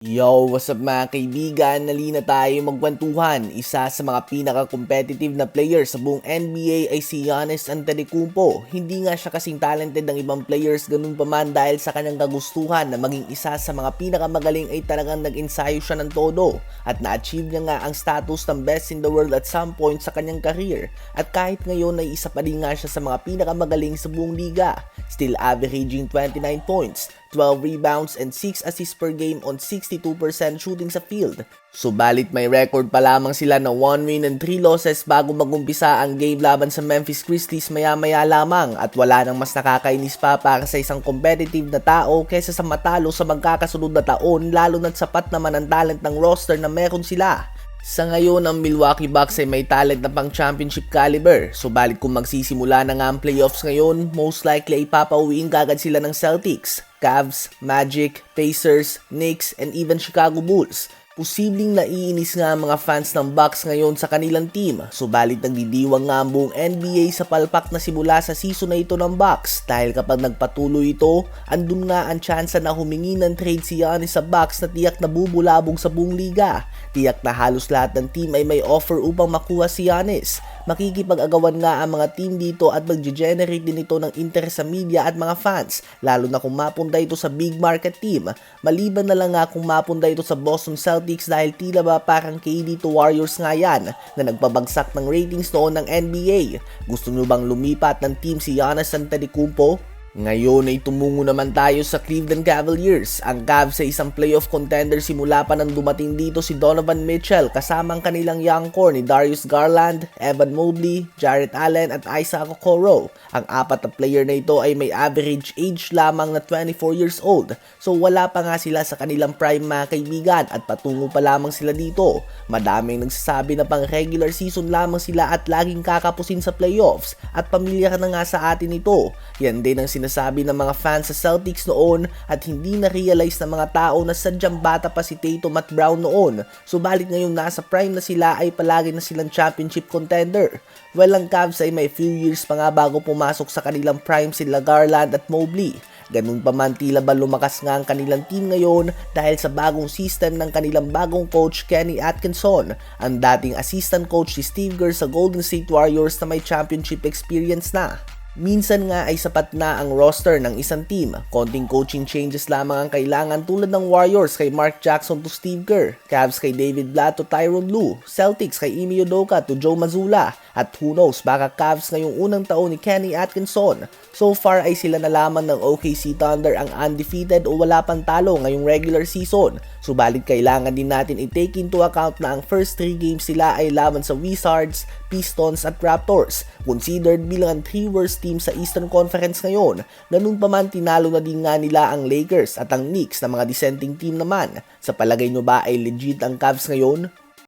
Yo, what's up mga kaibigan? Nalina tayo magkwentuhan. Isa sa mga pinaka-competitive na player sa buong NBA ay si Giannis Antetokounmpo. Hindi nga siya kasing talented ng ibang players, ganun pa man dahil sa kanyang kagustuhan na maging isa sa mga pinakamagaling ay talagang nag-ensayo siya ng todo. At na-achieve niya nga ang status ng best in the world at some point sa kanyang career. At kahit ngayon ay isa pa rin nga siya sa mga pinakamagaling sa buong liga. Still averaging 29 points, 12 rebounds and 6 assists per game on 62% shooting sa field. Subalit may record pa lamang sila na 1 win and 3 losses bago magumpisa ang game laban sa Memphis Grizzlies maya-maya lamang, at wala nang mas nakakainis pa para sa isang competitive na tao kaysa sa matalo sa magkakasunod na taon, lalo na't sapat naman ang talent ng roster na meron sila. Sa ngayon, ang Milwaukee Bucks ay may talent na pang championship caliber. Subalit kung magsisimula na nga ang playoffs ngayon, most likely ay papauwiin kagad sila ng Celtics, Cavs, Magic, Pacers, Knicks, and even Chicago Bulls. Posibleng naiinis nga ang mga fans ng Bucks ngayon sa kanilang team, subalit nagdidiwang nga ang buong NBA sa palpak na simula sa season na ito ng Bucks, dahil kapag nagpatuloy ito, andun nga ang tsansa na humingi ng trade si Giannis sa Bucks na tiyak na bubulabog sa buong liga. Tiyak na halos lahat ng team ay may offer upang makuha si Giannis. Makikipag-agawan nga ang mga team dito at mag-generate din ito ng interest sa media at mga fans, lalo na kung mapunta ito sa big market team. Maliban na lang nga kung mapunta ito sa Boston Celtics, dahil tila ba parang KD to Warriors nga yan na nagpabagsak ng ratings noon ng NBA. Gusto nyo bang lumipat ng team si Giannis Antetokounmpo? Ngayon ay tumungo naman tayo sa Cleveland Cavaliers. Ang Cavs ay isang playoff contender simula pa nang dumating dito si Donovan Mitchell kasama ang kanilang young core ni Darius Garland, Evan Mobley, Jarrett Allen at Isaac Okoro. Ang apat na player na ito ay may average age lamang na 24 years old. So wala pa nga sila sa kanilang prime mga kaibigan at patungo pa lamang sila dito. Madaming nagsasabi na pang regular season lamang sila at laging kakapusin sa playoffs, at pamilya ka na nga sa atin ito. Yan din ang sinasabi ng mga fans sa Celtics noon, at hindi na-realize ng mga tao na sadyang bata pa si Tatum at Brown noon. Subalit ngayong nasa prime na sila ay palagi na silang championship contender. Well, ang Cavs ay may few years pa nga bago pumasok sa kanilang prime sila Garland at Mobley. Ganun pa man, tila ba lumakas nga ang kanilang team ngayon dahil sa bagong system ng kanilang bagong coach Kenny Atkinson, ang dating assistant coach si Steve Kerr sa Golden State Warriors na may championship experience na. Minsan nga ay sapat na ang roster ng isang team. Konting coaching changes lamang ang kailangan, tulad ng Warriors kay Mark Jackson to Steve Kerr, Cavs kay David Blatt to Tyronn Lue, Celtics kay Ime Udoka to Joe Mazzulla, at who knows, baka Cavs ngayong unang taon ni Kenny Atkinson. So far ay sila na lamang ng OKC Thunder ang undefeated o wala pang talo ngayong regular season. Subalit kailangan din natin i-take into account na ang first 3 games sila ay laban sa Wizards, Pistons at Raptors, considered bilang ang 3 worst team sa Eastern Conference ngayon. Ganun pa man, tinalo na din nga nila ang Lakers at ang Knicks na mga dissenting team naman. Sa palagay nyo ba ay legit ang Cavs ngayon?